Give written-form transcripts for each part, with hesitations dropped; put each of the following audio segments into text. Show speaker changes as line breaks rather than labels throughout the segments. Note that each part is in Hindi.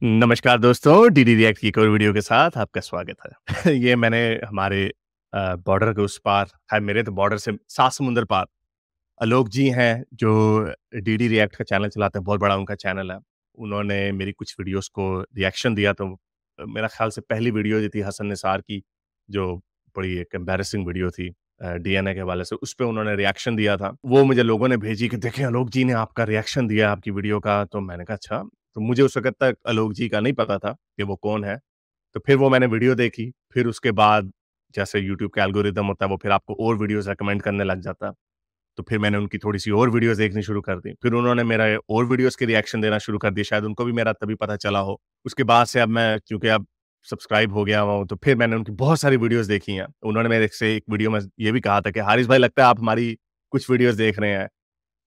नमस्कार दोस्तों, डीडी रिएक्ट की एक और वीडियो के साथ आपका स्वागत है। ये मैंने हमारे बॉर्डर के उस पार, खैर मेरे तो बॉर्डर से 7 समुंदर पार, आलोक जी हैं जो डीडी रिएक्ट का चैनल चलाते हैं, बहुत बड़ा उनका चैनल है। उन्होंने मेरी कुछ वीडियोज़ को रिएक्शन दिया तो मेरा ख़्याल से पहली वीडियो जो थी हसन निसार की, जो बड़ी एक एम्बैरेसिंग वीडियो थी डीएनए के हवाले से, उस पे उन्होंने रिएक्शन दिया था। वो मुझे लोगों ने भेजी कि देखें आलोक जी ने आपका रिएक्शन दिया आपकी वीडियो का, तो मैंने कहा अच्छा। तो मुझे उस वक़्त तक आलोक जी का नहीं पता था कि वो कौन है। तो फिर वो मैंने वीडियो देखी, फिर उसके बाद जैसे यूट्यूब का एल्गोरिदम होता है, वो फिर आपको और वीडियोज़ रिकमेंड करने लग जाता है। तो फिर मैंने उनकी थोड़ी-सी और वीडियोज़ देखनी शुरू कर दी। फिर उन्होंने मेरा और वीडियोज़ के रिएक्शन देना शुरू कर दिए, शायद उनको भी मेरा तभी पता चला हो। उसके बाद से अब मैं चूँकि अब सब्सक्राइब हो गया हूँ, तो फिर मैंने उनकी बहुत सारी वीडियोज़ देखी हैं। उन्होंने मेरे से एक वीडियो में ये भी कहा था कि हारिस भाई लगता है आप हमारी कुछ वीडियोज़ देख रहे हैं।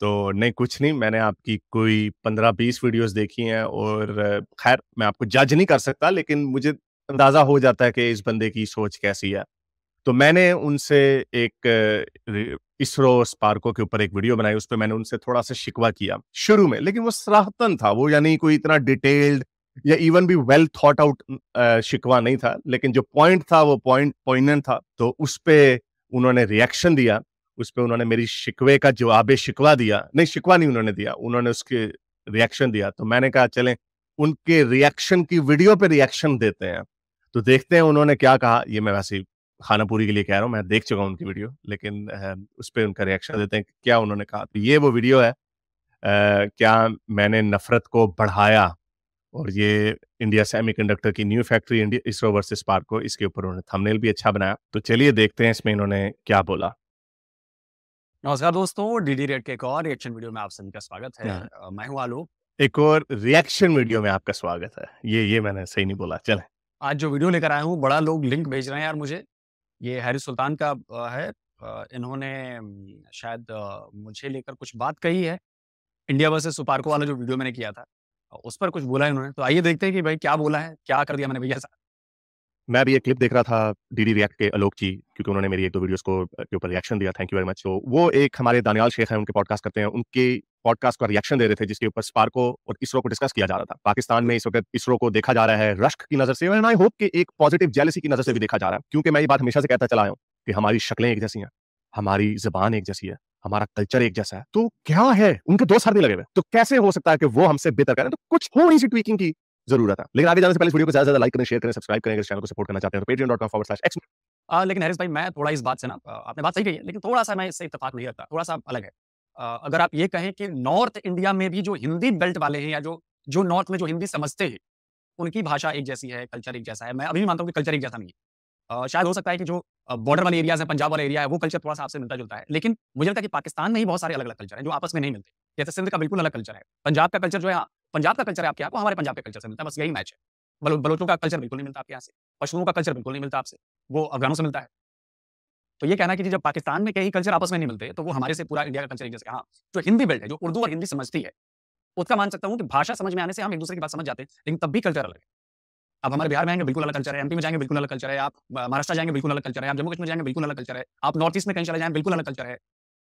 तो नहीं, कुछ नहीं, मैंने आपकी कोई 15-20 वीडियोज़ देखी हैं और ख़ैर मैं आपको जज नहीं कर सकता, लेकिन मुझे अंदाज़ा हो जाता है कि इस बंदे की सोच कैसी है। तो मैंने उनसे एक इसरो स्पार्को के ऊपर एक वीडियो बनाई, उसपे मैंने उनसे थोड़ा-सा शिकवा किया, शुरू में, लेकिन वो सराहतन था, वो यानी कोई इतना डिटेल्ड या इवन भी वेल थॉट आउट शिकवा नहीं था, लेकिन जो पॉइंट था, वो पॉइंट पोइनेंट था, तो उसपे उन्होंने रिएक्शन दिया, उसपे उन्होंने मेरी शिकवे का जवाब-ए-शिकवा दिया, नहीं शिकवा नहीं उन्होंने दिया, उन्होंने उसके रिएक्शन दिया, तो मैंने कहा चलें, उनके रिएक्शन की वीडियो पे रिएक्शन देते हैं। तो देखते हैं उन्होंने क्या कहा, ये मैं वैसे ही खानापुरी के लिए कह रहा हूँ, मैं देख चुका हूँ उनकी वीडियो, लेकिन उसपे उनका रिएक्शन देते हैं कि क्या उन्होंने कहा। तो ये वो वीडियो है क्या मैंने नफ़रत को बढ़ाया और ये इंडिया सेमीकंडक्टर की new factory India ISRO versus Sparco, इसके ऊपर उन्होंने थंबनेल भी अच्छा बनाया। तो चलिए देखते हैं इसमें इन्होंने क्या बोला।
नमस्कार दोस्तों, डीडी रेड के एक और रिएक्शन वीडियो में आप सभी का स्वागत है।
हाँ,
मैं हूँ आलोक।
एक और रिएक्शन वीडियो में आपका स्वागत है। ये मैंने सही नहीं बोला, चलें।
आज जो वीडियो लेकर आया हूँ, बड़ा लोग लिंक भेज रहे हैं यार मुझे। ये हैरिस सुल्तान का है। इन्होंने शायद मुझे लेकर कुछ बात कही है। इंडिया वर्सेस सुपार्को वाला जो वीडियो मैंने किया था, उस पर कुछ बोला है इन्होंने। तो आइए देखते हैं कि भाई क्या बोला है, क्या कर दिया मैंने भैया ऐसा।
मैं अभी एक क्लिप देख रहा था डीडी रिएक्ट के आलोक जी, क्योंकि उन्होंने मेरी 1-2 वीडियोज़ को के ऊपर रिएक्शन दिया, थैंक यू वेरी मच। तो वो एक हमारे दानियाल शेख हैं, उनके पॉडकास्ट करते हैं, उनके पॉडकास्ट का रिएक्शन दे रहे थे, जिसके ऊपर स्पार्को और इसरो को डिस्कस किया जा रहा था। पाकिस्तान में इस वक़्त इसरो को देखा जा रहा है रश्क की नज़र से एंड आई होप कि एक पॉज़िटिव जेलसी की नज़र से भी देखा जा रहा है, क्योंकि मैं ये बात हमेशा से कहता चला आया हूँ कि हमारी शक्लें एक जैसी हैं, हमारी ज़बान एक जैसी है, हमारा कल्चर एक जैसा है। तो क्या है, उनके 2 सर नहीं लगे हुए, तो कैसे हो सकता है कि वो हमसे बेहतर करें? तो कुछ थोड़ी-सी ट्वीकिंग की ज़रूरत है। लेकिन आगे जाने से पहले इस वीडियो को ज़्यादा से ज़्यादा लाइक करें, शेयर करें, सब्सक्राइब करें, अगर इस चैनल को सपोर्ट करना चाहते हैं तो patreon.com/x।
लेकिन हैरिस भाई मैं थोड़ा इस बात से ना आपने बात सही कही है, लेकिन थोड़ा-सा मैं इससे इत्तेफ़ाक नहीं रखता, थोड़ा-सा अलग है। अगर आप ये कहें कि नॉर्थ इंडिया में भी जो हिंदी बेल्ट वाले हैं या जो जो नॉर्थ में जो हिंदी समझते हैं, उनकी भाषा एक जैसी है, कल्चर एक जैसा है। मैं अभी भी मानता हूँ कि कल्चर एक जैसा नहीं है। शायद हो सकता है कि जो बॉर्डर वाले एरियाज़ हैं, पंजाब वाला एरिया है, वो कल्चर थोड़ा-सा आपसे मिलता-जुलता है। लेकिन मुझे लगता है कि पाकिस्तान में ही बहुत सारे अलग-अलग कल्चर हैं, जो आपस में नहीं मिलते। जैसे सिंध का बिल्कुल अलग कल्चर है। पंजाब का कल्चर जो है पंजाब का कल्चर है आपके यहाँ, वो हमारे पंजाब के कल्चर से मिलता है, बस यही मैच है। बलोचों का कल्चर बिल्कुल नहीं मिलता आपके यहाँ से। पश्तूओं का कल्चर बिल्कुल नहीं मिलता आपसे, वो अफ़गानों से मिलता है। तो ये कहना कि जी जब पाकिस्तान में कई कल्चर आपस में नहीं मिलते, तो वो हमारे से पूरा इंडिया का कल्चर एक जैसे हाँ, जो हिंदी बेल्ट है, जो उर्दू और हिंदी समझती है, उसका मान सकता हूँ कि भाषा समझ में आने से हम एक-दूसरे की बात समझ जाते हैं, लेकिन तब भी कल्चर अलग है। आप हमारे बिहार में आएँगे बिल्कुल अलग कल्चर है, एमपी में जाएँगे बिल्कुल अलग कल्चर है, आप महाराष्ट्र जाएँगे बिल्कुल अलग कल्चर है, आप जम्मू कश्मीर जाएँगे बिल्कुल अलग कल्चर है, आप नॉर्थ ईस्ट में कहीं चले जाएँ बिल्कुल अलग कल्चर है,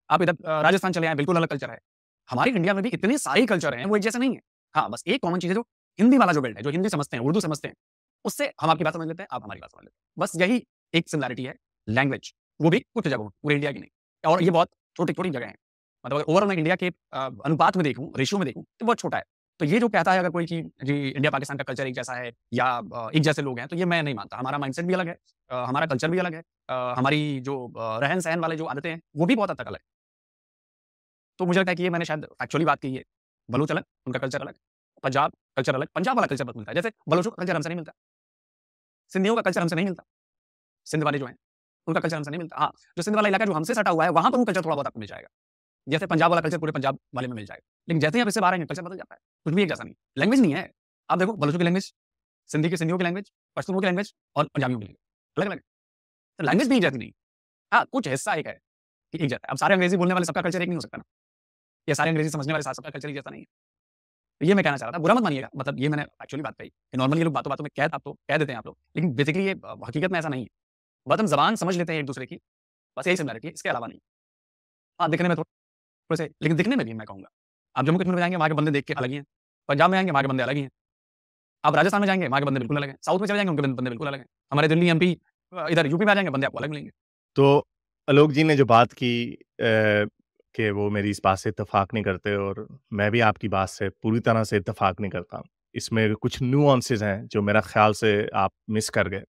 आप इधर राजस्थान चले आएँ बिल्कुल अलग कल्चर है। हमारी इंडिया में भी इतने सारे कल्चर हैं, वो एक जैसे नहीं है। हाँ, बस एक कॉमन चीज़ है जो हिंदी वाला जो बेल्ट है, जो हिंदी समझते हैं, उर्दू समझते हैं, उससे हम आपकी बात समझ लेते हैं, आप हमारी बात समझ लेते हैं। बस यही एक सिमिलैरिटी है, लैंग्वेज, वो भी कुछ जगहों में, पूरे इंडिया की नहीं। और ये बहुत छोटी-छोटी जगह हैं। मतलब अगर ओवरऑल मैं इंडिया के अनुपात में देखूँ, रेशियो में देखूँ, तो बहुत छोटा है। तो ये जो कहता है अगर कोई कि जी इंडिया पाकिस्तान का कल्चर एक जैसा है या एक जैसे लोग हैं, तो ये मैं नहीं मानता। हमारा माइंडसेट भी अलग है, हमारा कल्चर भी अलग है, हमारी जो रहन-सहन वाले जो आदतें हैं, वो भी बहुत हद तक अलग है। तो मुझे लगता है कि ये मैंने शायद फैक्चुअली बात की है। बलूच अलग, उनका कल्चर अलग, पंजाब कल्चर अलग, पंजाब वाला कल्चर बहुत मिलता है। जैसे बलोचों का कल्चर हमसे नहीं मिलता, सिंधियों का कल्चर हमसे नहीं मिलता, सिंध वाले जो हैं, उनका कल्चर हमसे नहीं मिलता। हाँ, जो सिंध वाला इलाका जो हमसे सटा हुआ है, वहाँ पर वो कल्चर थोड़ा बहुत आपको मिल जाएगा। जैसे पंजाब वाला कल्चर पूरे पंजाब वाले में मिल जाएगा। लेकिन जैसे ही आप इससे बाहर आएँगे, कल्चर बदल जाता है। कुछ भी एक जैसा नहीं है। लैंग्वेज नहीं है। आप देखो बलोचों की लैंग्वेज, सिंधी की सिंधियों की लैंग्वेज, पश्तूओं की लैंग्वेज और पंजाबियों की लैंग्वेज, अलग-अलग है। तो लैंग्वेज भी एक जैसी नहीं है। हाँ, कुछ हिस्सा एक है कि एक जैसा है। अब सारे अंग्रेज़ी बोलने वाले सबका कल्चर एक नहीं हो सकता ना, या सारे अंग्रेज़ी समझने वाले सबका कल्चर एक जैसा नहीं है। तो ये मैं कहना चाह रहा था, बुरा मत मानिएगा, मतलब ये मैंने एक्चुअली बात कही कि नॉर्मली ये लोग बातों-बातों में कह देते हैं आप लोग, लेकिन बेसिकली ये हकीकत में ऐसा नहीं है। बस हम ज़बान समझ लेते हैं एक-दूसरे की, बस यही सिमिलैरिटी है, इसके अलावा नहीं। हाँ, दिखने में थोड़े से, लेकिन दिखने में भी मैं कहूँगा। आप जम्मू कश्मीर में जाएँगे, वहाँ के बंदे देख के अलग ही हैं। पंजाब में आएँगे, वहाँ के बंदे अलग ही हैं। आप राजस्थान में जाएंगे, वहाँ के बंदे बिल्कुल अलग हैं। साउथ में चले जाएंगे, उनके बंदे बिल्कुल अलग हैं। हमारे दिल्ली एमपी इधर यूपी में आ जाएंगे, बंदे आपको अलग मिलेंगे।
तो आलोक जी ने जो बात की कि वो मेरी इस बात से इत्तेफाक नहीं करते, और मैं भी आपकी बात से पूरी तरह से इत्तेफाक नहीं करता। इसमें कुछ न्यूआंसेस हैं जो मेरा ख्याल से आप मिस कर गए।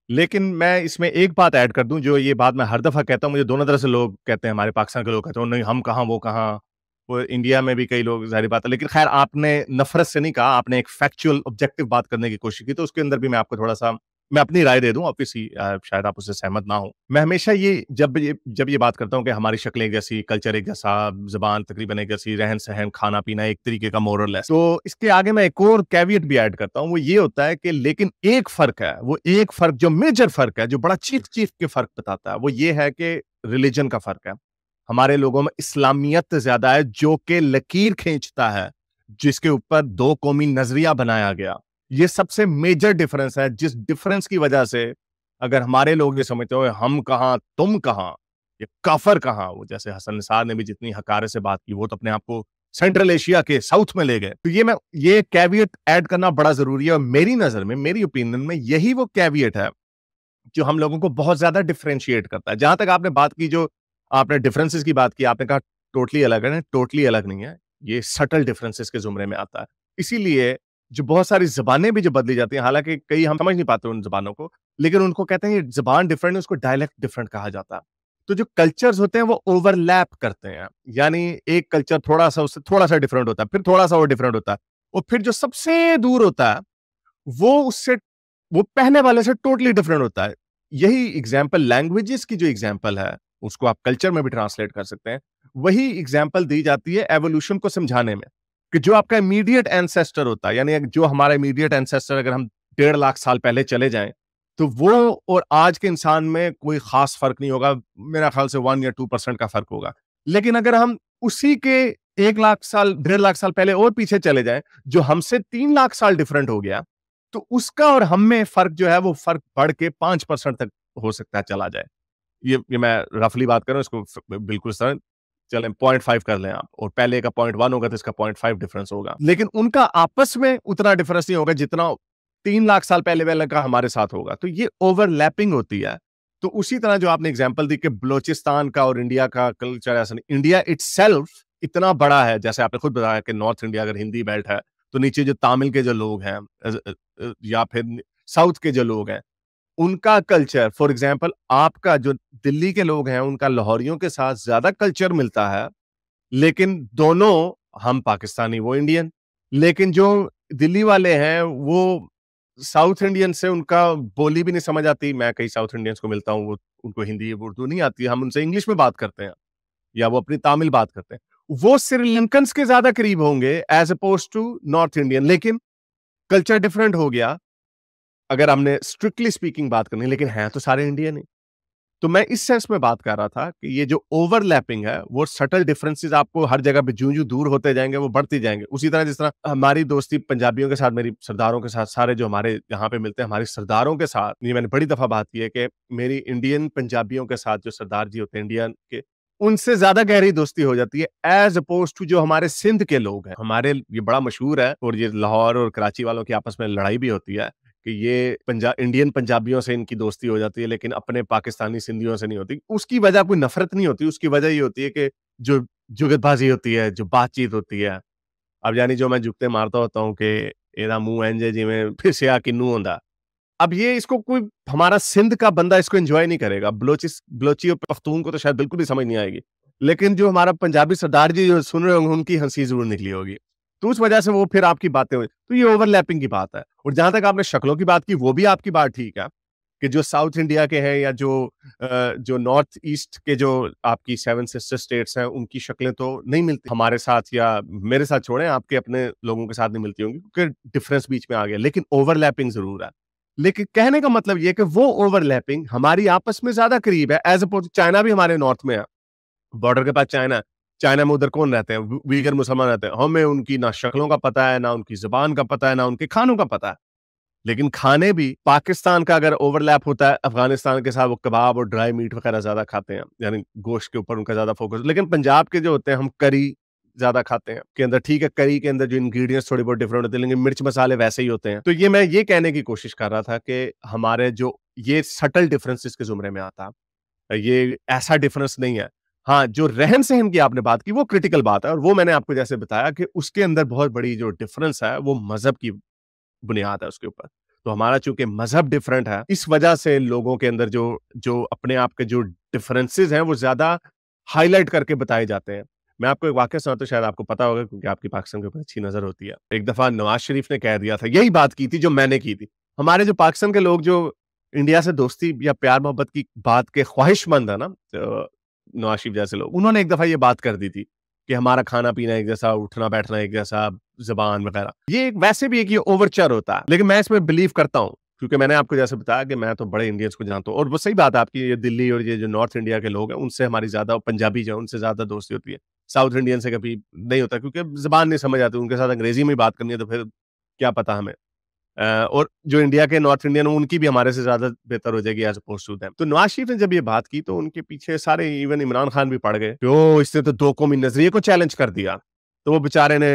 लेकिन मैं इसमें एक बात ऐड कर दूं, जो ये बात मैं हर दफ़ा कहता हूँ, मुझे दोनों तरह से लोग कहते हैं, हमारे पाकिस्तान के लोग कहते हैं नहीं हम कहाँ वो कहाँ, वो इंडिया में भी कई लोग, ज़ाहिर बात है। लेकिन खैर आपने नफ़रत से नहीं कहा, आपने एक फैक्चुअल ऑब्जेक्टिव बात करने की कोशिश की, तो उसके अंदर भी मैं आपको थोड़ा-सा मैं अपनी राय दे दूँ, ऑब्वियसली शायद आप उससे सहमत ना हो। मैं हमेशा जब ये बात करता हूँ कि हमारी शक्लें एक जैसी, कल्चर एक जैसा, ज़ुबान तकरीबन एक जैसी, रहन-सहन, खाना-पीना एक तरीके का मोर और लेस। तो इसके आगे मैं एक और कैविएट भी ऐड करता हूँ, वो ये होता है कि लेकिन एक फ़र्क है, वो एक फ़र्क जो मेजर फ़र्क है, जो बड़ा चीख-चीख के फ़र्क बताता है, वो ये है कि रिलिजन का फ़र्क है। हमारे लोगों में इस्लामियत ज़्यादा है, जो कि लकीर खींचता है, जिसके ऊपर दो कौमी नज़रिया बनाया गया। ये सबसे मेजर डिफरेंस है, जिस डिफरेंस की वजह से अगर हमारे लोग ये समझते हो हम कहाँ तुम कहाँ, ये काफर कहाँ, वो जैसे हसन निसार ने भी जितनी हकारे से बात की, वो तो अपने आप को सेंट्रल एशिया के साउथ में ले गए। तो ये कैविएट ऐड करना बड़ा जरूरी है, और मेरी नजर में, मेरी ओपिनियन में यही वो कैविएट है जो हम लोगों को बहुत ज्यादा डिफरेंशिएट करता है। जहां तक आपने बात की, जो आपने डिफरेंसेस की बात की, आपने कहा टोटली अलग है, टोटली अलग नहीं है, ये सटल डिफरेंसेस के जुमरे में आता है। इसीलिए जो बहुत सारी ज़बानें भी जो बदली जाती हैं, हालाँकि कई हम समझ नहीं पाते उन ज़बानों को, लेकिन उनको कहते हैं ये ज़बान डिफरेंट है, उसको डायलेक्ट डिफरेंट कहा जाता है। तो जो कल्चर्स होते हैं वो ओवरलैप करते हैं, यानी एक कल्चर थोड़ा-सा उससे थोड़ा-सा डिफरेंट होता है, फिर थोड़ा-सा और डिफरेंट होता है, और फिर जो सबसे दूर होता है, वो उससे वो पहले वाले से टोटली डिफरेंट होता है। यही एग्जाम्पल लैंग्वेजेस की जो एग्जाम्पल है, उसको आप कल्चर में भी ट्रांसलेट कर सकते हैं। वही एग्जाम्पल दी जाती है एवोल्यूशन को समझाने में, कि जो आपका इमीडिएट एंसेस्टर होता है, यानी जो हमारा इमीडिएट एंसेस्टर, अगर हम 1.5 लाख साल पहले चले जाएं, तो वो और आज के इंसान में कोई खास फर्क नहीं होगा। मेरा ख्याल से 1 या 2% का फर्क होगा। लेकिन अगर हम उसी के 1 लाख साल, 1.5 लाख साल पहले और पीछे चले जाएं, जो हमसे 3 लाख साल डिफरेंट हो गया, तो उसका और हम में फ़र्क जो है, वो फ़र्क बढ़ के 5% तक हो सकता है चला जाए। ये मैं रफली बात कर रहा हूँ, इसको बिल्कुल सरल चलें 0.5 कर लें आप, और पहले का 0.1 होगा तो इसका 0.5 डिफरेंस होगा। लेकिन उनका आपस में उतना डिफरेंस नहीं होगा जितना 3 लाख साल पहले वाले का हमारे साथ होगा। तो ये ओवरलैपिंग होती है। तो उसी तरह जो आपने एग्जांपल दी कि बलूचिस्तान का और इंडिया का कल्चर ऐसा नहीं, इंडिया इटसेल्फ इतना बड़ा है, जैसे आपने खुद बताया कि नॉर्थ इंडिया अगर हिंदी बेल्ट है, तो नीचे जो तमिल के जो लोग हैं, या फिर साउथ के जो लोग हैं, उनका कल्चर, फॉर एग्जांपल आपका जो दिल्ली के लोग हैं, उनका लाहौरियों के साथ ज्यादा कल्चर मिलता है, लेकिन दोनों, हम पाकिस्तानी वो इंडियन, लेकिन जो दिल्ली वाले हैं वो साउथ इंडियन से उनका बोली भी नहीं समझ आती। मैं कई साउथ इंडियंस को मिलता हूँ, वो उनको हिंदी उर्दू नहीं आती, हम उनसे इंग्लिश में बात करते हैं, या वो अपनी तमिल बात करते हैं। वो श्रीलंकन्स के ज्यादा करीब होंगे as opposed to North Indian, लेकिन कल्चर डिफरेंट हो गया अगर हमने स्ट्रिक्टली स्पीकिंग बात करनी, लेकिन हैं तो सारे इंडियन ही। तो मैं इस सेंस में बात कर रहा था कि ये जो ओवरलैपिंग है, वो सटल डिफरेंसेस आपको हर जगह पे ज्यों-ज्यों दूर होते जाएँगे, वो बढ़ते जाएँगे। उसी तरह जिस तरह हमारी दोस्ती पंजाबियों के साथ, मेरी सरदारों के साथ, सारे जो हमारे यहाँ पे मिलते हैं, हमारे सरदारों के साथ, ये मैंने बड़ी दफ़ा बात की है कि मेरी इंडियन पंजाबियों के साथ जो सरदार जी होते हैं इंडियन के, उनसे ज़्यादा गहरी दोस्ती हो जाती है एज़ अपोज़्ड टू जो हमारे सिंध के लोग हैं। हमारे ये बड़ा मशहूर है, और ये लाहौर और कराची वालों की आपस में लड़ाई भी होती है कि ये इंडियन पंजाबियों से इनकी दोस्ती हो जाती है, लेकिन अपने पाकिस्तानी सिंधियों से नहीं होती। उसकी वजह कोई नफ़रत नहीं होती, उसकी वजह ये होती है कि जो जुगतबाज़ी होती है, जो बातचीत होती है। अब यानी जो मैं जुगते मारता होता हूँ कि एदा मुँह इंज है जिवें फिसिया किन्नू होंदा। अब ये इसको कोई हमारा सिंध का बंदा इसको एन्जॉय नहीं करेगा। बलोची और पख्तून को तो शायद बिल्कुल भी समझ नहीं आएगी। लेकिन जो हमारा पंजाबी सरदार जी जो सुन रहे होंगे, उनकी हँसी ज़रूर निकली होगी। तो उस वजह से वो फिर आपकी बातें हुई। तो ये ओवरलैपिंग की बात है। और जहाँ तक आपने शक्लों की बात की, वो भी आपकी बात ठीक है कि जो साउथ इंडिया के हैं, या जो नॉर्थ ईस्ट के जो आपकी 7 सिस्टर स्टेट्स हैं, उनकी शक्लें तो नहीं मिलती हमारे साथ, या मेरे साथ छोड़ें, आपके अपने लोगों के साथ नहीं मिलती होंगी, क्योंकि डिफरेंस बीच में आ गया। लेकिन ओवरलैपिंग ज़रूर है। लेकिन कहने का मतलब ये है कि वो ओवरलैपिंग हमारी आपस में ज़्यादा करीब है, एज़ अपोज़ चाइना भी हमारे नॉर्थ में है। बॉर्डर के पास चाइना है। चाइना में उधर कौन रहते हैं? वीगर मुसलमान रहते हैं। हमें उनकी ना शक्लों का पता है, ना उनकी ज़ुबान का पता है, ना उनके खानों का पता है। लेकिन खाने भी पाकिस्तान का अगर ओवरलैप होता है अफ़गानिस्तान के साथ, वो कबाब और ड्राई मीट वगैरह ज़्यादा खाते हैं, यानी गोश्त के ऊपर उनका ज़्यादा फ़ोकस। लेकिन पंजाब के जो होते हैं, हम करी ज्यादा खाते हैं के अंदर, ठीक है करी के अंदर जो इंग्रेडिएंट्स थोड़ी बहुत डिफरेंट होते हैं, लेकिन मिर्च मसाले वैसे ही होते हैं। तो ये मैं ये कहने की कोशिश कर रहा था कि हमारे जो ये सटल डिफरेंसेस के जुमरे में आता, ये ऐसा डिफरेंस नहीं है। हाँ, जो रहन-सहन की आपने बात की वो क्रिटिकल बात है, और वो मैंने आपको जैसे बताया कि उसके अंदर बहुत बड़ी जो डिफरेंस है वो मज़हब की बुनियाद है उसके ऊपर। तो हमारा चूँकि मज़हब डिफरेंट है, इस वजह से लोगों के अंदर जो जो अपने आप के जो डिफरेंसेस हैं वो ज़्यादा हाइलाइट करके बताए जाते हैं। मैं आपको एक वाक़या सुनाता हूँ, शायद आपको पता होगा क्योंकि आपकी पाकिस्तान के ऊपर अच्छी नज़र होती है। एक दफ़ा नवाज़ शरीफ ने कह दिया था, यही बात की थी जो मैंने की थी। हमारे जो पाकिस्तान के लोग जो इंडिया से दोस्ती या प्यार-मोहब्बत की बात के ख्वाहिशमंद है ना, नवाज़ शरीफ जैसे लोग, उन्होंने एक दफ़ा ये बात कर दी थी कि हमारा खाना-पीना एक जैसा, उठना-बैठना एक जैसा, ज़ुबान वगैरह। ये एक वैसे भी एक ये ओवरचर होता है, लेकिन मैं इसमें बिलीव करता हूँ, क्योंकि मैंने आपको जैसे बताया कि मैं तो बड़े इंडियंस को जानता हूँ, और वो सही बात है आपकी, ये दिल्ली और ये जो नॉर्थ इंडिया के लोग हैं, उनसे हमारी ज़्यादा, पंजाबी जो है, उनसे ज़्यादा दोस्ती होती है। साउथ इंडियन से कभी नहीं होता, क्योंकि ज़ुबान नहीं समझ आती, उनके साथ अंग्रेज़ी में ही बात करनी है, तो फिर क्या पता हमें। और जो इंडिया के नॉर्थ इंडियन हैं, उनकी भी हमारे से ज़्यादा बेहतर हो जाएगी एज़ अपोज़्ड टू देम। तो नवाज़ शरीफ ने जब ये बात की, तो उनके पीछे सारे, इवन इमरान खान भी पड़ गए कि ओह! इसने तो दो कौमी नज़रिए को चैलेंज कर दिया। तो वो बेचारे ने,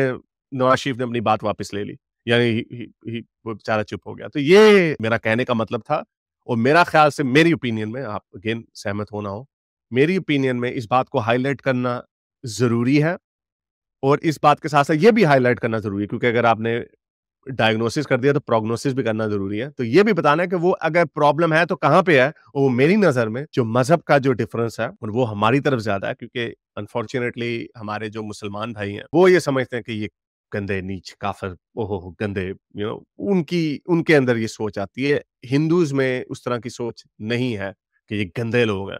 नवाज़ शरीफ ने अपनी बात वापस ले ली। यानी ही वो बेचारा चुप हो गया। तो ये मेरा कहने का मतलब था, और मेरा ख़्याल से, मेरी ओपिनियन में, आप अगेन सहमत हो ना हो, मेरी ओपिनियन में इस बात को हाइलाइट करना ज़रूरी है, और इस बात के साथ-साथ ये भी हाइलाइट करना ज़रूरी है, क्योंकि अगर आपने डायग्नोसिस कर दिया तो प्रोग्नोसिस भी करना ज़रूरी है। तो ये भी बताना है कि वो अगर प्रॉब्लम है तो कहाँ पे है, और वो मेरी नज़र में जो मज़हब का जो डिफ़रेंस है, और वो हमारी तरफ ज़्यादा है, क्योंकि अनफॉर्च्यूनेटली हमारे जो मुसलमान भाई हैं, वो ये समझते हैं कि ये गंदे, नीच, काफ़िर, ओहो हो! गंदे, उनकी उनके अंदर ये सोच आती है। हिंदूज़ में उस तरह की सोच नहीं है कि ये गंदे लोग हैं।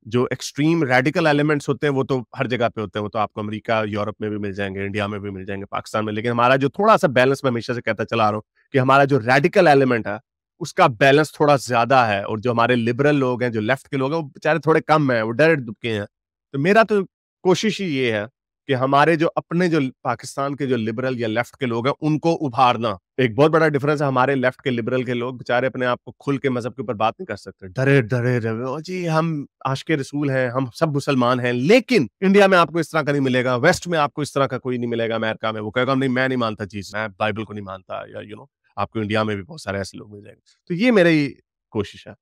जो एक्सट्रीम रेडिकल एलिमेंट्स होते हैं वो तो हर जगह पे होते हैं, वो तो आपको अमेरिका, यूरोप में भी मिल जाएँगे, इंडिया में भी मिल जाएँगे, पाकिस्तान में। लेकिन हमारा जो थोड़ा-सा बैलेंस, मैं हमेशा से कहता चला आ रहा हूँ कि हमारा जो रेडिकल एलिमेंट है, उसका बैलेंस थोड़ा ज़्यादा है, और जो हमारे लिबरल लोग हैं, जो लेफ्ट के लोग हैं, वो बेचारे थोड़े कम हैं, वो डरे-दुबके हैं। तो मेरा तो कोशिश ही ये है कि हमारे जो अपने जो पाकिस्तान के जो लिबरल या लेफ्ट के लोग हैं, उनको उभारना। एक बहुत बड़ा डिफरेंस है, हमारे लेफ्ट के लिबरल के लोग बेचारे अपने आप को खुल के मज़हब के ऊपर बात नहीं कर सकते। डरे-डरे रहे, "ओ जी, हम आशिक़े रसूल हैं, हम सब मुसलमान हैं।" लेकिन इंडिया में आपको इस तरह का नहीं मिलेगा, वेस्ट में आपको इस तरह का कोई नहीं मिलेगा, अमेरिका में। वो कहेगा, "नहीं, मैं नहीं मानता चीज़, मैं बाइबल को नहीं मानता," या आपको इंडिया में भी बहुत सारे ऐसे लोग मिल जाएँगे। तो ये मेरी कोशिश है।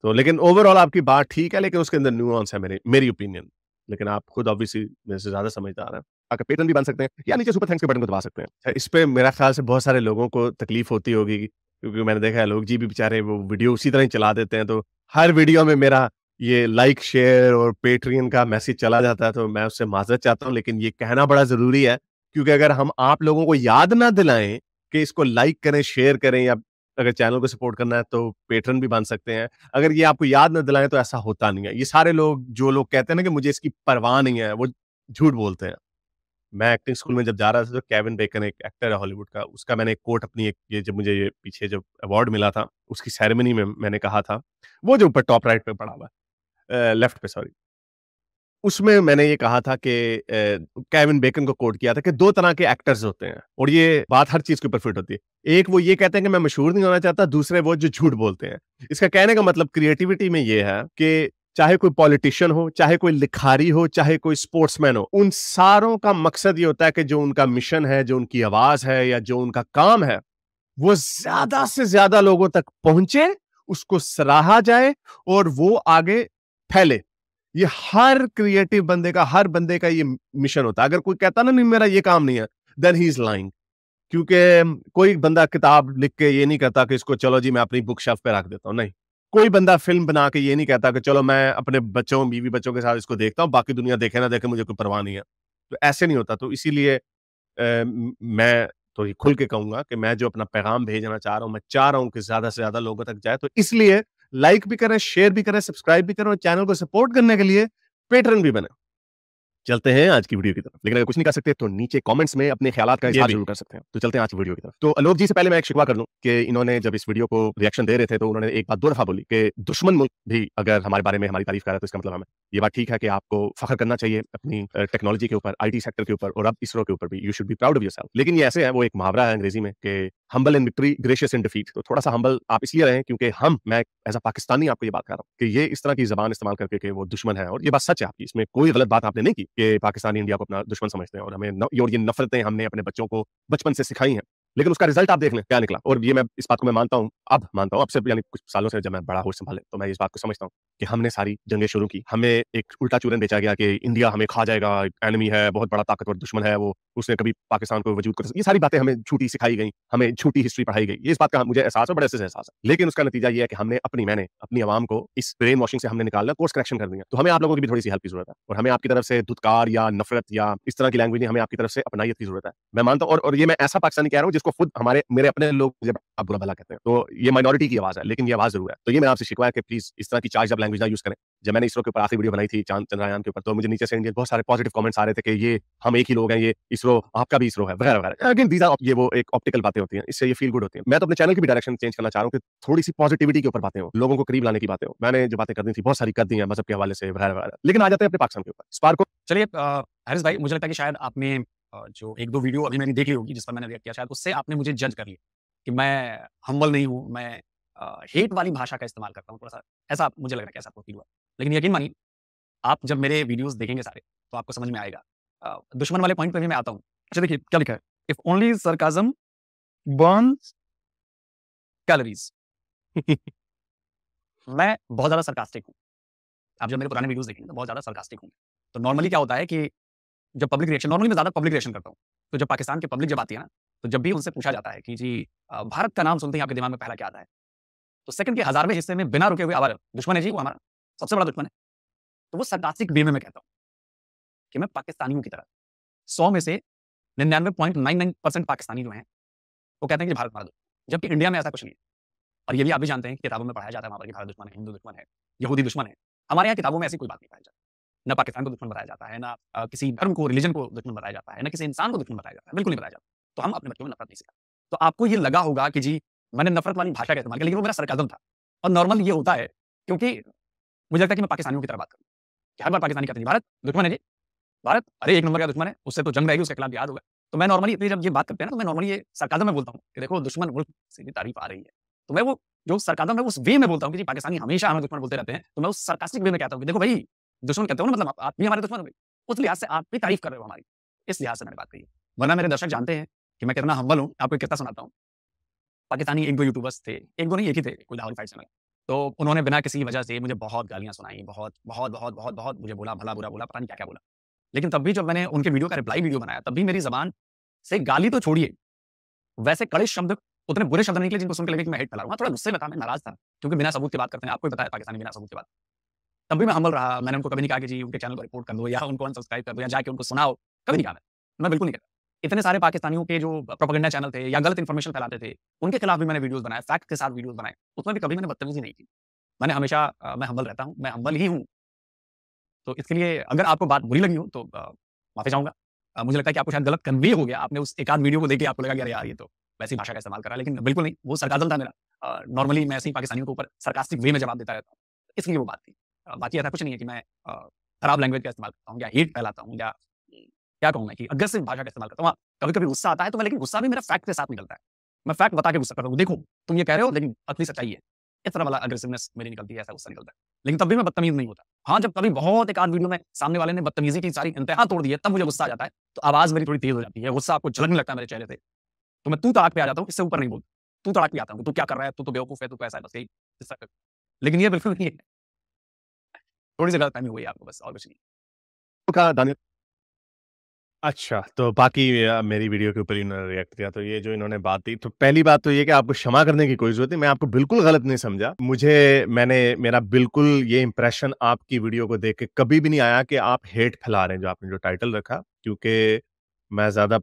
तो लेकिन ओवरऑल आपकी बात ठीक है, लेकिन उसके अंदर न्यूएंस है, मेरी मेरी ओपिनियन। लेकिन आप खुद ऑब्वियसली मेरे से ज़्यादा समझदार हैं। आकर पेट्रन भी बन सकते हैं, या नीचे सुपर थैंक्स के बटन को दबा सकते हैं। इस पे मेरा ख़्याल से बहुत सारे लोगों को तकलीफ़ होती होगी, क्योंकि मैंने देखा है लोग जी भी बेचारे वो वीडियो उसी तरह ही चला देते हैं, तो हर वीडियो में मेरा ये लाइक, शेयर और पेट्रियन का मैसेज चला जाता है, तो मैं उससे माज़रत चाहता हूँ, लेकिन ये कहना बड़ा ज़रूरी है, क्योंकि अगर हम आप लोगों को याद ना दिलाएँ कि इसको लाइक करें, शेयर करें, या अगर चैनल को सपोर्ट करना है तो पेट्रन भी बन सकते हैं। अगर ये आपको याद ना दिलाएँ तो ऐसा होता नहीं है। ये सारे लोग, जो लोग कहते हैं ना कि मुझे इसकी परवाह नहीं है, वो झूठ बोलते हैं। मैं एक्टिंग स्कूल में जब जा रहा था, तो केविन बेकन एक एक्टर है हॉलीवुड का, उसका मैंने एक कोट अपनी, एक ये जब मुझे ये पीछे जब अवार्ड मिला था, उसकी सेरेमनी में मैंने कहा था, वो जो ऊपर टॉप राइट पे पड़ा हुआ है, लेफ्ट पे सॉरी। उसमें मैंने ये कहा था कि केविन बेकन को कोट किया था कि 2 तरह के एक्टर्स होते हैं, और ये बात हर चीज़ के ऊपर फिट होती है। एक वो ये कहते हैं कि मैं मशहूर नहीं होना चाहता, दूसरे वो जो झूठ बोलते हैं। इसका कहने का मतलब क्रिएटिविटी में ये है कि चाहे कोई पॉलिटिशियन हो, चाहे कोई लिखारी हो, चाहे कोई स्पोर्ट्समैन हो, उन सारों का मकसद ये होता है कि जो उनका मिशन है, जो उनकी आवाज़ है, या जो उनका काम है, वो ज़्यादा से ज़्यादा लोगों तक पहुँचे, उसको सराहा जाए, और वो आगे फैले। ये हर क्रिएटिव बंदे का, हर बंदे का ये मिशन होता है। अगर कोई कहता ना नहीं मेरा ये काम नहीं है, देन ही इज़ लाइंग। क्योंकि कोई बंदा किताब लिख के ये नहीं कहता कि इसको चलो जी मैं अपनी बुक शेल्फ पे रख देता हूँ, नहीं। कोई बंदा फ़िल्म बना के ये नहीं कहता कि चलो मैं अपने बच्चों, बीवी-बच्चों के साथ इसको देखता हूँ, बाकी दुनिया देखे ना देखे मुझे कोई परवाह नहीं है। तो ऐसे नहीं होता, तो इसीलिए मैं तो ये खुल के कहूँगा कि मैं जो अपना पैगाम भेजना चाह रहा हूँ, मैं चाह रहा हूँ कि ज़्यादा से ज़्यादा लोगों तक जाए, तो इसलिए लाइक भी करें, शेयर भी करें, सब्सक्राइब भी करें, और चैनल को सपोर्ट करने के लिए पेट्रन भी बनें। चलते हैं आज की वीडियो की तरफ। लेकिन अगर कुछ नहीं कर सकते तो नीचे कमेंट्स में अपने ख्यालात का इज़हार ज़रूर कर सकते हैं। तो चलते हैं आज की वीडियो की तरफ। तो आलोक जी से पहले मैं एक शिकवा कर लूँ कि इन्होंने जब इस वीडियो को रिएक्शन दे रहे थे, तो उन्होंने एक बात 2 दफ़ा बोली कि दुश्मन मुल्क भी अगर हमारे बारे में हमारी तारीफ कर रहा है, तो इसका मतलब हमें ये बात ठीक है कि आपको फ़ख्र करना चाहिए अपनी टेक्नोलॉजी के ऊपर, आईटी सेक्टर के ऊपर, और अब इसरो के ऊपर भी। You should be proud of yourself. लेकिन ये ऐसे है, वो एक मुहावरा है अंग्रेज़ी में कि humble in victory, gracious in defeat. तो थोड़ा सा हम्बल आप इसलिए रहें क्योंकि मैं एज अ पाकिस्तानी आपको ये बात कर रहा हूँ कि ये इस तरह की जबान इस्तेमाल करके कि वो दुश्मन है, और ये बात सच है आपकी, इसमें कोई गलत बात आपने नहीं की कि पाकिस्तानी इंडिया को अपना दुश्मन समझते हैं और और ये नफरतें हमने अपने बच्चों को बचपन से सिखाई हैं। लेकिन उसका रिजल्ट आप देख लें क्या निकला। और ये मैं इस बात को मैं मानता हूँ, अब से यानी कुछ सालों से जब मैं बड़ा होश संभाले तो मैं इस बात को समझता हूँ कि हमने सारी जंगें शुरू की, हमें एक उल्टा चूरन बेचा गया कि इंडिया हमें खा जाएगा, एनिमी है, बहुत बड़ा ताकतवर दुश्मन है वो, उसने कभी पाकिस्तान को वजूद कर, ये सारी बातें हमें झूठी सिखाई गई, हमें झूठी हिस्ट्री पढ़ाई गई। ये इस बात का मुझे एहसास है, बड़े अच्छे से एहसास है। लेकिन उसका नतीजा ये है कि मैंने अपनी आवाम को इस ब्रेन वॉशिंग से हमने निकालना, कोर्स करेक्शन कर दिया। तो हमें आप लोगों की भी थोड़ी सी हेल्प की जरूरत है, और हमें आपकी तरफ से धुतकार या नफरत या इस तरह की लैंग्वेज नहीं, हमें आपकी तरफ से अपनाइयत की जरूरत है। मैं मानता हूँ, और ये मैं ऐसा पाकिस्तानी कह रहा हूँ जिसको खुद मेरे अपने लोग जब आप बुरा भला कहते हैं, तो ये माइनॉरिटी की आवाज है, लेकिन ये आवाज जरूर है। तो ये मैं आपसे शिकवा है कि प्लीज इस तरह की चार्ज अब लैंग्वेज ना यूज करें। जब मैंने इसरो के ऊपर आखिरी वीडियो बनाई थी चंद्रयान के ऊपर, तो मुझे नीचे से इंडियन बहुत सारे पॉजिटिव कमेंट्स आ रहे थे कि ये हम एक ही लोग हैं, ये इसरो आपका भी इसरो है, वगैरह वगैरह। अगेन दीज आर ये वो एक ऑप्टिकल बातें होती हैं, इससे ये फील गुड होती है। मैं तो अपने चैनल की भी डायरेक्शन चेंज करना चाह रहा हूँ कि थोड़ी सी पॉजिटिविटी के ऊपर बातें हो, लोगों को करीब लाने की बातें हो। मैंने जो बातें करनी थी बहुत सारी कर दी हैं मजहब के हवाले से, वगैरह वगैरह। लेकिन आ जाते हैं अपने पाकिस्तान के ऊपर। स्पार्को,
चलिए हारिस भाई, मुझे लगता है कि शायद आपने जो 1-2 वीडियो अभी मैंने देखी होगी जिस पर मैंने रिएक्ट किया, शायद उससे आपने मुझे जज कर लिया कि मैं हम्बल नहीं हूँ, मैं हेट वाली भाषा का इस्तेमाल करता हूँ थोड़ा-सा, ऐसा मुझे लग रहा है कि ऐसा आपको फील हुआ। लेकिन यकीन मानिए, आप जब मेरे वीडियोज़ देखेंगे सारे, तो आपको समझ में आएगा। दुश्मन वाले पॉइंट पे भी मैं आता हूँ। अच्छा देखिए क्या लिखा है, if only sarcasm Burns calories. मैं बहुत ज़्यादा sarcastic हूँ। आप जब मेरे पुराने वीडियोज़ देखेंगे तो बहुत ज़्यादा sarcastic हूँ। तो नॉर्मली क्या होता है कि जब पब्लिक रिएक्शन, नॉर्मली मैं ज़्यादा पब्लिक रिएक्शन करता हूँ। तो जब पाकिस्तान की पब्लिक जब आती है ना, तो जब भी उनसे पूछा जाता है कि जी भारत का नाम सुनते ही आपके दिमाग में पहला क्या आता है? तो सेकंड के 1000वें हिस्से में बिना रुके हुए दुश्मन है जी वो हमारा, सबसे बड़ा दुश्मन है। तो वो sarcastic वे में मैं कहता हूँ कि मैं पाकिस्तानियों की तरह 100 में से 99.99% पाकिस्तानी जो हैं, वो कहते हैं कि भारत हमारा दुश्मन है। जबकि इंडिया में ऐसा कुछ नहीं है। और ये भी आप भी जानते हैं कि किताबों में पढ़ाया जाता है वहाँ पर कि भारत दुश्मन है, हिंदू दुश्मन है, यहूदी दुश्मन है। हमारे यहाँ किताबों में ऐसी कोई बात नहीं पाई जाती। ना पाकिस्तान को दुश्मन बताया जाता है, ना किसी धर्म को, रिलीजन को दुश्मन बताया जाता है, ना किसी इंसान को दुश्मन बताया जाता है, बिल्कुल नहीं बताया जाता। तो हम अपने बच्चों में नफरत नहीं सिखाते। तो आपको ये लगा होगा कि जी मैंने नफरत वाली भाषा का इस्तेमाल किया, लेकिन वो मेरा सरकाज़म था। और नॉर्मल ये होता है क्योंकि मुझे लगता है कि मैं पाकिस्तानियों की तरह बात करूँ, कि हर बार पाकिस्तानी कहते हैं भारत दुश्मन है जी, भारत अरे एक नंबर का दुश्मन है, उससे तो जंग रहेगी, उसके खिलाफ जिहाद होगा। तो मैं नॉर्मली इतनी जब ये बात करते हैं ना, तो मैं नॉर्मली ये सरकाज़म में बोलता हूँ कि देखो दुश्मन मुल्क से भी तारीफ आ रही है। तो मैं वो जो सरकाज़म है उस वे में बोलता हूँ कि जी पाकिस्तानी हमेशा हमें दुश्मन बोलते रहते हैं। तो मैं उस sarcastic वे में कहता हूँ कि देखो भाई, दुश्मन कहते हो ना, मतलब आप भी हमारे दुश्मन हो भाई। उस लिहाज से आप भी तारीफ कर रहे हो हमारी। इस लिहाज से मैंने बात कही है। वरना मेरे दर्शक जानते हैं कि मैं कितना हम्बल हूँ। आपको एक किस्सा सुनाता हूँ। पाकिस्तानी 1-2 यूट्यूबर्स थे, 1-2 नहीं, एक ही थे, कोई दावरी फाइट चैनल। तो उन्होंने बिना किसी वजह से मुझे बहुत गालियाँ सुनाई, बहुत मुझे बोला, भला-बुरा बोला, पता नहीं क्या-क्या बोला। लेकिन तब भी जब मैंने उनके वीडियो का रिप्लाई वीडियो बनाया, तब भी मेरी ज़बान से गाली तो छोड़िए, वैसे कड़े शब्द, उतने बुरे शब्द नहीं निकले जिनको सुन के लगे कि मैं हेट फैला रहा हूँ। हाँ, थोड़ा गुस्से में था, मैं नाराज़ था, क्योंकि बिना सबूत के बात करते हैं, आपको भी पता है पाकिस्तानी बिना सबूत के बात। तब भी मैं हम्बल रहा, मैंने उनको कभी नहीं कहा कि जी उनके चैनल को रिपोर्ट कर दो या उनको अनसब्सक्राइब कर दो या जाके उनको सुनाओ, कभी नहीं कहा मैं बिल्कुल नहीं कहता। इतने सारे पाकिस्तानियों के जो प्रोपेगेंडा चैनल थे या गलत इन्फॉर्मेशन फैलाते थे, उनके खिलाफ भी मैंने वीडियोज़ बनाए, फैक्ट के साथ वीडियोज़ बनाए, उसमें भी कभी मैंने बदतमीज़ी नहीं की। मैंने हमेशा मैं हम्बल रहता हूँ, मैं हम्बल ही हूँ। तो इसके लिए अगर आपको बात बुरी लगी हो तो माफ़ी चाहूँगा। मुझे लगता है कि आपको शायद गलत कन्वे हो गया, आपने उस एक आध वीडियो को देख के आपको लगा कि अरे यार ये तो वैसी भाषा का इस्तेमाल कर रहा है, लेकिन बिल्कुल नहीं, वो सरकाज़म था मेरा। नॉर्मली मैं ऐसे ही पाकिस्तानियों के ऊपर sarcastic वे में जवाब देता रहता हूँ, इसलिए वो बात थी। बाकी ऐसा कुछ नहीं है कि मैं खराब लैंग्वेज का इस्तेमाल करता हूँ या हेट फैलाता हूँ या क्या कहूँ मैं कि अग्रेसिव भाषा का इस्तेमाल करता हूँ। हाँ, कभी-कभी गुस्सा आता है तो मैं, लेकिन गुस्सा भी मेरा फैक्ट के साथ निकलता है। मैं फैक्ट बता के गुस्सा करता हूँ, देखो तुम ये कह रहे हो लेकिन असली सच्चाई है। इस तरह वाला अग्रेसिवनेस मेरी निकलती है, ऐसा गुस्सा निकलता है। लेकिन तब भी मैं बदतमीज़ नहीं होता। हाँ, जब कभी बहुत एक आध वीडियो में सामने वाले ने बदतमीज़ी की सारी इंतहा तोड़ दी है, तब मुझे गुस्सा आ जाता है। तो आवाज़ मेरी थोड़ी तेज़ हो जाती है, गुस्सा आपको झलकने लगता है मेरे चेहरे से। तो मैं तू तड़ाक पे आ जाता हूँ, इससे ऊपर नहीं बोलता। तू तड़ाक पे आता हूँ, तू क्या कर रहा है? तू तो बेवकूफ़ है, तू तो ऐसा है, बस यही इस तरह का। लेकिन ये बिल्कुल नहीं है। थोड़ी-सी गलतफ़हमी हुई है आपको, बस और कुछ नहीं।
का दानिश। अच्छा, तो बाकी मेरी वीडियो के ऊपर इन्होंने रिएक्ट किया, तो ये जो इन्होंने बात दी, तो पहली बात तो ये कि आपको क्षमा करने की कोई ज़रूरत नहीं, मैं आपको बिल्कुल गलत नहीं समझा। मेरा बिल्कुल ये इंप्रेशन आपकी वीडियो को देख के कभी भी नहीं आया कि आप हेट फैला रहे हैं, जो आपने जो टाइटल रखा, क्योंकि मैं ज़्यादा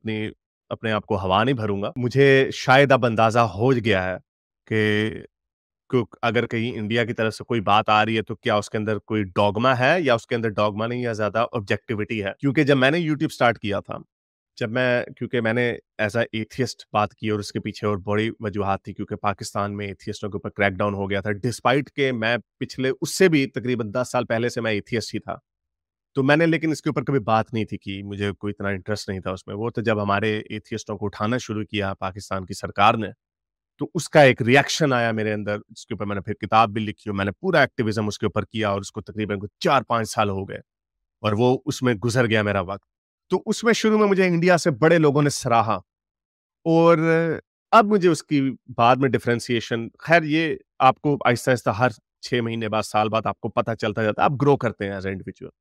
अपने आप को हवा नहीं भरूँगा। मुझे शायद अब अंदाज़ा हो गया है कि अगर कहीं इंडिया की तरफ से कोई बात आ रही है, तो क्या उसके अंदर कोई डॉगमा है या उसके अंदर डॉगमा नहीं, या ज़्यादा ऑब्जेक्टिविटी है। क्योंकि जब मैंने यूट्यूब स्टार्ट किया था, क्योंकि मैंने एज़ अ एथियस्ट बात की, और उसके पीछे और बड़ी वजूहात थी, क्योंकि पाकिस्तान में एथियस्टों के ऊपर क्रैकडाउन हो गया था, डिस्पाइट के मैं पिछले उससे भी तकरीबन 10 साल पहले से मैं एथियस्ट ही था। तो मैंने लेकिन इसके ऊपर कभी बात नहीं थी की, मुझे कोई इतना इंटरेस्ट नहीं था उसमें। वो तो जब हमारे एथियस्टों को उठाना शुरू किया पाकिस्तान की सरकार ने, तो उसका एक रिएक्शन आया मेरे अंदर, जिसके ऊपर मैंने फिर किताब भी लिखी और मैंने पूरा एक्टिविज़्म उसके ऊपर किया और उसको तकरीबन कुछ 4-5 साल हो गए और वो उसमें गुज़र गया मेरा वक़्त। तो उसमें शुरू में मुझे इंडिया से बड़े लोगों ने सराहा और अब मुझे उसकी बाद में डिफरेंशिएशन, ख़ैर ये आपको आहिस्ता-आहिस्ता हर 6 महीने बाद, साल बाद आपको पता चलता जाता है, आप ग्रो करते हैं एज़ अ इंडिविजुअल।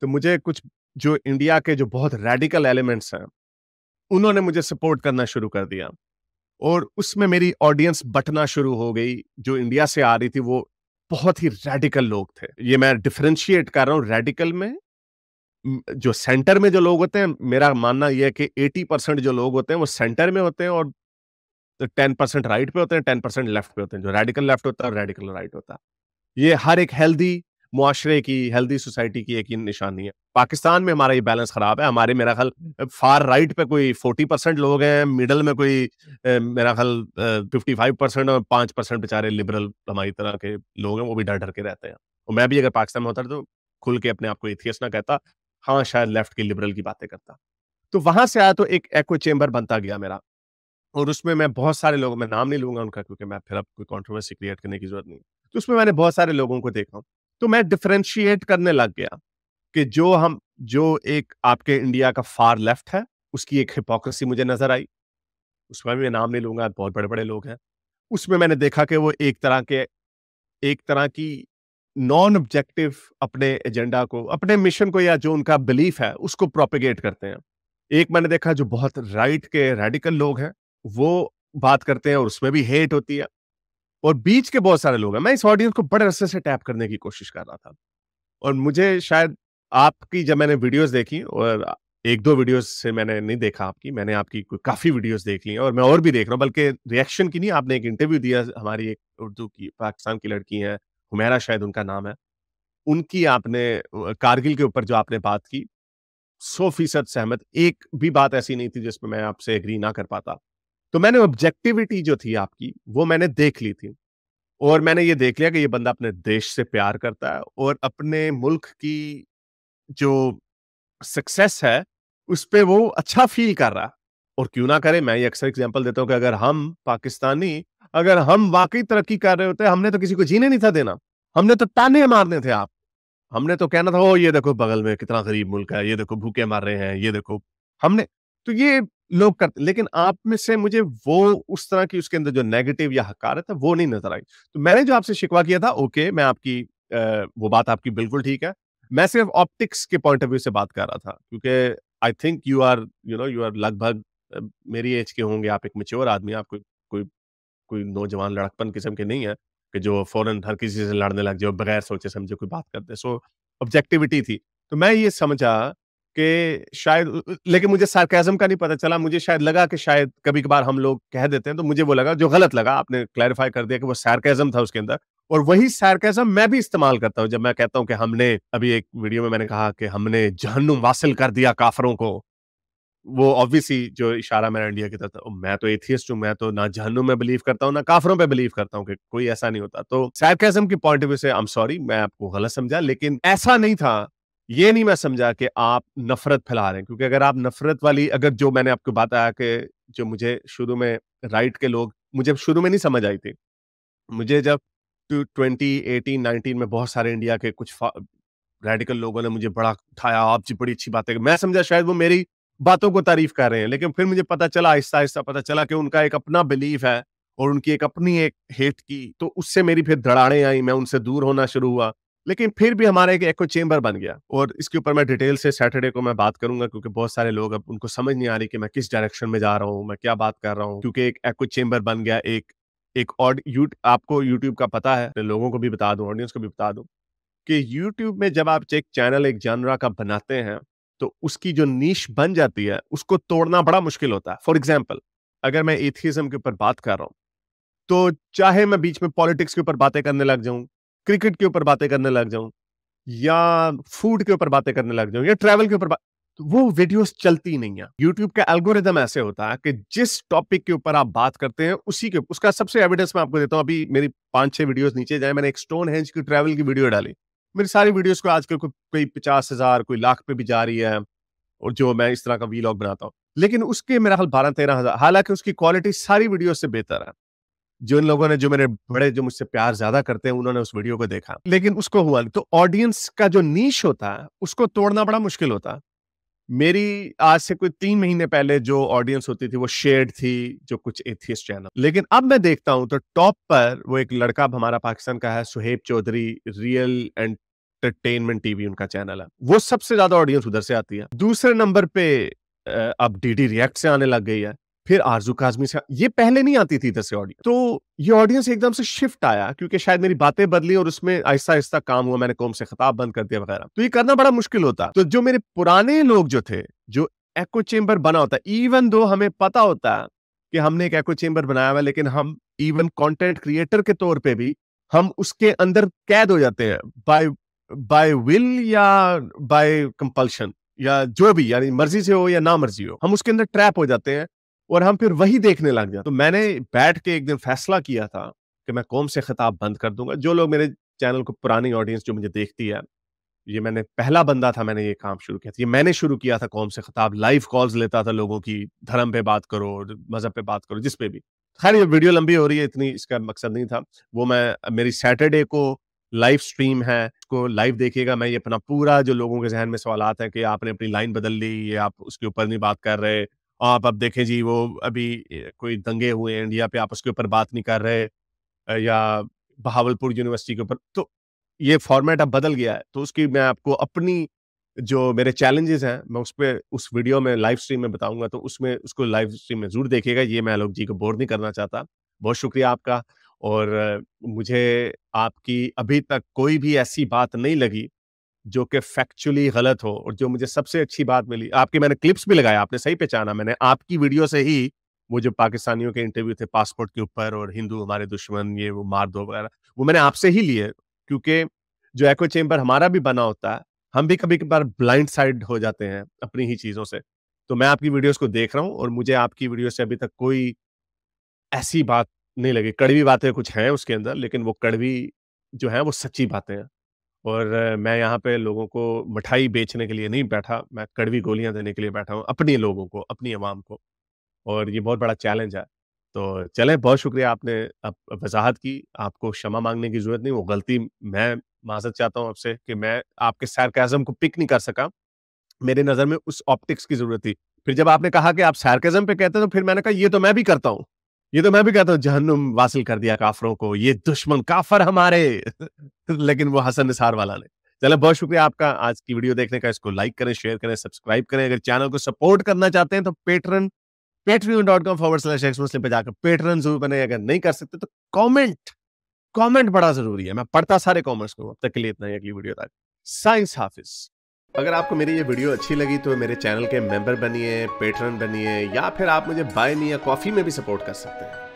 तो मुझे कुछ जो इंडिया के जो बहुत रेडिकल एलिमेंट्स हैं, उन्होंने मुझे सपोर्ट करना शुरू कर दिया और उसमें मेरी ऑडियंस बँटना शुरू हो गई। जो इंडिया से आ रही थी, वो बहुत ही रेडिकल लोग थे। ये मैं डिफरेंशिएट कर रहा हूँ रेडिकल में। जो सेंटर में जो लोग होते हैं, मेरा मानना ये है कि 80% जो लोग होते हैं, वो सेंटर में होते हैं और 10% राइट पे होते हैं, 10% लेफ्ट पे होते हैं। जो रेडिकल लेफ्ट होता है और रेडिकल राइट होता है। ये हर एक हेल्दी मुआशरे की, हेल्दी सोसाइटी की एक ही निशानी है। पाकिस्तान में हमारा ये बैलेंस खराब है। हमारे मेरा ख़्याल फार राइट पे कोई 40% लोग हैं, मिडल में कोई मेरा ख़्याल 55% और 5% बेचारे लिबरल हमारी तरह के लोग हैं, वो भी डर-डर के रहते हैं। और मैं भी अगर पाकिस्तान में होता तो खुल के अपने आप को एथियस्ट ना कहता, हाँ, शायद लेफ्ट की लिबरल की बातें करता। तो वहाँ से आया तो एक एको चेंबर बनता गया मेरा और उसमें मैं बहुत सारे लोगों, मैं नाम नहीं लूँगा उनका क्योंकि मैं फिर अब कोई कंट्रोवर्सी क्रिएट करने की ज़रूरत नहीं। तो उसमें मैंने बहुत सारे लोगों को देखा। तो मैं डिफरेंशिएट करने लग गया कि जो एक आपके इंडिया का फार लेफ्ट है, उसकी एक हिपोक्रेसी मुझे नज़र आई। उसमें भी मैं नाम नहीं लूँगा, बहुत बड़े-बड़े लोग हैं। उसमें मैंने देखा कि वो एक तरह की नॉन ऑब्जेक्टिव अपने एजेंडा को, अपने मिशन को या जो उनका बिलीफ है, उसको प्रोपेगेट करते हैं। एक मैंने देखा जो बहुत राइट के रेडिकल लोग हैं, वो बात करते हैं और उसमें भी हेट होती है और बीच के बहुत सारे लोग हैं। मैं इस ऑडियंस को बड़े अरसे से टैप करने की कोशिश कर रहा था और मुझे शायद आपकी जब मैंने वीडियोज़ देखी और 1-2 वीडियोज़ से मैंने नहीं देखा आपकी, मैंने आपकी काफ़ी वीडियोज़ देख ली हैं और मैं और भी देख रहा हूँ, बल्कि रिएक्शन की नहीं, आपने एक इंटरव्यू दिया हमारी एक उर्दू की पाकिस्तान की लड़की हैं, हुमैरा शायद उनका नाम है। उनकी आपने कारगिल के ऊपर जो आपने बात की, 100% सहमत, एक भी बात ऐसी नहीं थी जिसमें मैं आपसे एग्री ना कर पाता। तो मैंने ऑब्जेक्टिविटी जो थी आपकी, वो मैंने देख ली थी और मैंने ये देख लिया कि ये बंदा अपने देश से प्यार करता है और अपने मुल्क की जो सक्सेस है, उसपे वो अच्छा फ़ील कर रहा है और क्यों ना करे। मैं ये अक्सर एग्ज़ाम्पल देता हूँ कि अगर हम पाकिस्तानी, अगर हम वाक़ई तरक्की कर रहे होते, हमने तो किसी को जीने नहीं था देना। हमने तो ताने मारने थे आप। हमने तो कहना था, ओह! ये देखो बगल में कितना गरीब मुल्क है, ये देखो भूखे मर रहे हैं, ये देखो। हमने तो ये लोग करते, लेकिन आप में से मुझे वो उस तरह की उसके अंदर जो नेगेटिव या हकारत है, वो नहीं नज़र आई। तो मैंने जो आपसे शिकवा किया था, ओके, मैं आपकी वो बात आपकी बिल्कुल ठीक है। मैं सिर्फ़ ऑप्टिक्स के पॉइंट ऑफ व्यू से बात कर रहा था क्योंकि आई थिंक यू आर लगभग मेरी ऐज के होंगे, आप एक मैच्योर आदमी हैं, आप कोई कोई नौजवान लड़कपन किस्म के नहीं है कि जो फ़ौरन हर किसी से लड़ने लग जाए और बगैर सोचे-समझे कोई बात कर दे। सो ऑब्जेक्टिविटी थी। तो मैं ये समझा कि शायद लेकिन मुझे सार्केज़्म का नहीं पता चला। मुझे शायद लगा कि शायद कभी-कभार हम लोग कह देते हैं, तो मुझे वो लगा, जो गलत लगा, आपने क्लैरिफ़ाई कर दिया कि वो सार्केज़्म था उसके अंदर और वही सार्केज़्म मैं भी इस्तेमाल करता हूँ। जब मैं कहता हूँ कि हमने, अभी एक वीडियो में मैंने कहा कि हमने जहन्नुम वासिल कर दिया काफ़िरों को। वो ऑब्वियसली जो इशारा मेरा इंडिया की तरफ था। मैं तो एथियस्ट हूँ, मैं तो ना जहन्नुम में बिलीव करता हूँ, ना काफ़िरों पे बिलीव करता हूँ कि कोई ऐसा नहीं होता। तो सार्केज़्म की पॉइंट ऑफ व्यू से आई एम सॉरी, मैं आपको गलत समझा, लेकिन ऐसा नहीं था। ये नहीं मैं समझा कि आप नफ़रत फैला रहे हैं, क्योंकि अगर आप नफ़रत वाली, अगर जो मैंने आपको बताया कि जो मुझे शुरू में राइट के लोग, मुझे शुरू में नहीं समझ आई थी। मुझे जब 2018-19 में बहुत सारे इंडिया के कुछ रेडिकल लोगों ने मुझे बड़ा उठाया, आप जी बड़ी अच्छी बातें, मैं समझा शायद वो मेरी बातों को तारीफ कर रहे हैं, लेकिन फिर मुझे पता चला, आहिस्ता-आहिस्ता पता चला कि उनका एक अपना बिलीफ है और उनकी एक अपनी एक हेट की, तो उससे मेरी फिर दरारें आई, मैं उनसे दूर होना शुरू हुआ। लेकिन फिर भी हमारा एक एको चेंबर बन गया और इसके ऊपर मैं डिटेल से सैटरडे को मैं बात करूँगा, क्योंकि बहुत सारे लोग, अब उनको समझ नहीं आ रही कि मैं किस डायरेक्शन में जा रहा हूँ, मैं क्या बात कर रहा हूँ, क्योंकि एक एको चेंबर बन गया। एक एक ऑड यूट आपको यूट्यूब का पता है, लोगों को भी बता दूँ, ऑडियंस को भी बता दूँ कि यूट्यूब में जब आप एक चैनल, एक जॉनरा का बनाते हैं, तो उसकी जो नीश बन जाती है, उसको तोड़ना बड़ा मुश्किल होता है। फॉर एग्ज़ाम्पल, अगर मैं एथियज़्म के ऊपर बात कर रहा हूँ, तो चाहे मैं बीच में पॉलिटिक्स के ऊपर बातें करने लग जाऊँ, क्रिकेट के ऊपर बातें करने लग जाऊँ, या फूड के ऊपर बातें करने लग जाऊँ, या ट्रैवल के ऊपर तो वो वीडियोज़ चलती नहीं है। यूट्यूब का एल्गोरिदम ऐसे होता है कि जिस टॉपिक के ऊपर आप बात करते हैं, उसी के उसका सबसे एविडेंस मैं आपको देता हूँ। अभी मेरी 5-6 वीडियोज़ नीचे जाएँ, मैंने एक स्टोनहेंज की ट्रैवल की वीडियो डाली। मेरी सारी वीडियोस को आजकल कोई 50,000 कोई लाख पे भी जा रही है, और जो मैं इस तरह का वीलॉग बनाता हूँ। लेकिन उसके मेरा ख्याल 12-13,000, हालांकि उसकी क्वालिटी सारी वीडियो से बेहतर है। जिन लोगों ने, जो मेरे बड़े, जो मुझसे प्यार ज्यादा करते हैं, उन्होंने उस वीडियो को देखा, लेकिन उसको हुआ नहीं। तो ऑडियंस का जो नीश होता है उसको तोड़ना बड़ा मुश्किल होता है। मेरी आज से कोई 3 महीने पहले जो ऑडियंस होती थी वो शेयर्ड थी, जो कुछ एथियस्ट चैनल। लेकिन अब मैं देखता हूं तो टॉप पर वो एक लड़का हमारा पाकिस्तान का है, Suhaib Chaudhry, real entertainment TV उनका चैनल है, वो सबसे ज्यादा ऑडियंस उधर से आती है। दूसरे नंबर पे अब डीडी रिएक्ट से आने लग गई है, फिर आरजू काजमी से। ये पहले नहीं आती थी इधर से ऑडियंस। तो ये ऑडियंस एकदम से शिफ्ट आया, क्योंकि शायद मेरी बातें बदली और उसमें आहिस्ता आहिस्ता काम हुआ, मैंने कौम से खिताब बंद कर दिया वगैरह। तो ये करना बड़ा मुश्किल होता। तो जो मेरे पुराने लोग जो थे, जो एको चेम्बर बना होता है, इवन दो हमें पता होता है कि हमने एक एको चेम्बर बनाया हुआ, लेकिन हम इवन कंटेंट क्रिएटर के तौर पे भी हम उसके अंदर कैद हो जाते हैं, बाय विल या बाय कंपल्शन, या जो भी, यानी मर्जी से हो या ना मर्जी हो, हम उसके अंदर ट्रैप हो जाते हैं और हम फिर वही देखने लग जाते। तो मैंने बैठ के एक दिन फैसला किया था कि मैं कौम से खिताब बंद कर दूंगा। जो लोग मेरे चैनल को, पुरानी ऑडियंस जो मुझे देखती है, ये मैंने पहला बंदा था, मैंने ये काम शुरू किया था। ये मैंने शुरू किया था कौम से खिताब, लाइव कॉल्स लेता था लोगों की, धर्म पे बात करो, मजहब पे बात करो, जिस पे भी। खैर ये वीडियो लंबी हो रही है, इतनी इसका मकसद नहीं था। वो मैं, मेरी सैटरडे को लाइव स्ट्रीम है, उसको लाइव देखिएगा। मैं ये अपना पूरा, जो लोगों के जहन में सवालात हैं कि आपने अपनी लाइन बदल ली, ये आप उसके ऊपर नहीं बात कर रहे, आप अब देखें जी, वो अभी कोई दंगे हुए हैं इंडिया पे, आप उसके ऊपर बात नहीं कर रहे, या बहावलपुर यूनिवर्सिटी के ऊपर। तो ये फॉर्मेट अब बदल गया है, तो उसकी मैं आपको अपनी, जो मेरे चैलेंजेस हैं, मैं उस पे, उस वीडियो में, लाइव स्ट्रीम में बताऊंगा। तो उसमें, उसको लाइव स्ट्रीम में जरूर देखिएगा। ये मैं आलोक जी को बोर नहीं करना चाहता। बहुत शुक्रिया आपका। और मुझे आपकी अभी तक कोई भी ऐसी बात नहीं लगी जो कि फैक्चुअली गलत हो। और जो मुझे सबसे अच्छी बात मिली, आपके मैंने क्लिप्स भी लगाया, आपने सही पहचाना, मैंने आपकी वीडियो से ही वो जो पाकिस्तानियों के इंटरव्यू थे पासपोर्ट के ऊपर, और हिंदू हमारे दुश्मन, ये वो मार दो वगैरह, वो मैंने आपसे ही लिए। क्योंकि जो एको चेम्बर हमारा भी बना होता है, हम भी कभी कभार ब्लाइंड साइड हो जाते हैं अपनी ही चीजों से। तो मैं आपकी वीडियोस को देख रहा हूँ और मुझे आपकी वीडियो से अभी तक कोई ऐसी बात नहीं लगी। कड़वी बातें कुछ हैं उसके अंदर, लेकिन वो कड़वी जो है वो सच्ची बातें हैं। और मैं यहाँ पे लोगों को मिठाई बेचने के लिए नहीं बैठा, मैं कड़वी गोलियां देने के लिए बैठा हूँ, अपने लोगों को, अपनी आवाम को। और ये बहुत बड़ा चैलेंज है। तो चलें, बहुत शुक्रिया, आपने अब वज़ाहत की। आपको क्षमा माँगने की ज़रूरत नहीं, वो गलती, मैं माज़रत चाहता हूँ आपसे कि मैं आपके सार्काज़्म को पिक नहीं कर सका। मेरी नज़र में उस ऑप्टिक्स की ज़रूरत थी। फिर जब आपने कहा कि आप सार्काज़्म पे कहते हैं, तो फिर मैंने कहा ये तो मैं भी करता हूँ। ये तो मैं भी कहता हूँ, जहन्नुम वासिल कर दिया काफ़िरों को, ये दुश्मन काफ़िर हमारे। लेकिन वो हसन निसार वाला ने। चलें, बहुत शुक्रिया आपका आज की वीडियो देखने का। इसको लाइक करें, शेयर करें, सब्सक्राइब करें। अगर चैनल को सपोर्ट करना चाहते हैं तो patreon.com/xmuslim पे जाकर पेट्रन जरूर बने। अगर नहीं कर सकते तो कमेंट बड़ा जरूरी है, मैं पढ़ता सारे कमेंट्स को। अब तक के लिए इतना ही, अगली वीडियो तक साइंस हाफिज। अगर आपको मेरी ये वीडियो अच्छी लगी तो मेरे चैनल के मेंबर बनिए, पेट्रन बनिए, या फिर आप मुझे बाय मी या कॉफी में भी सपोर्ट कर सकते हैं।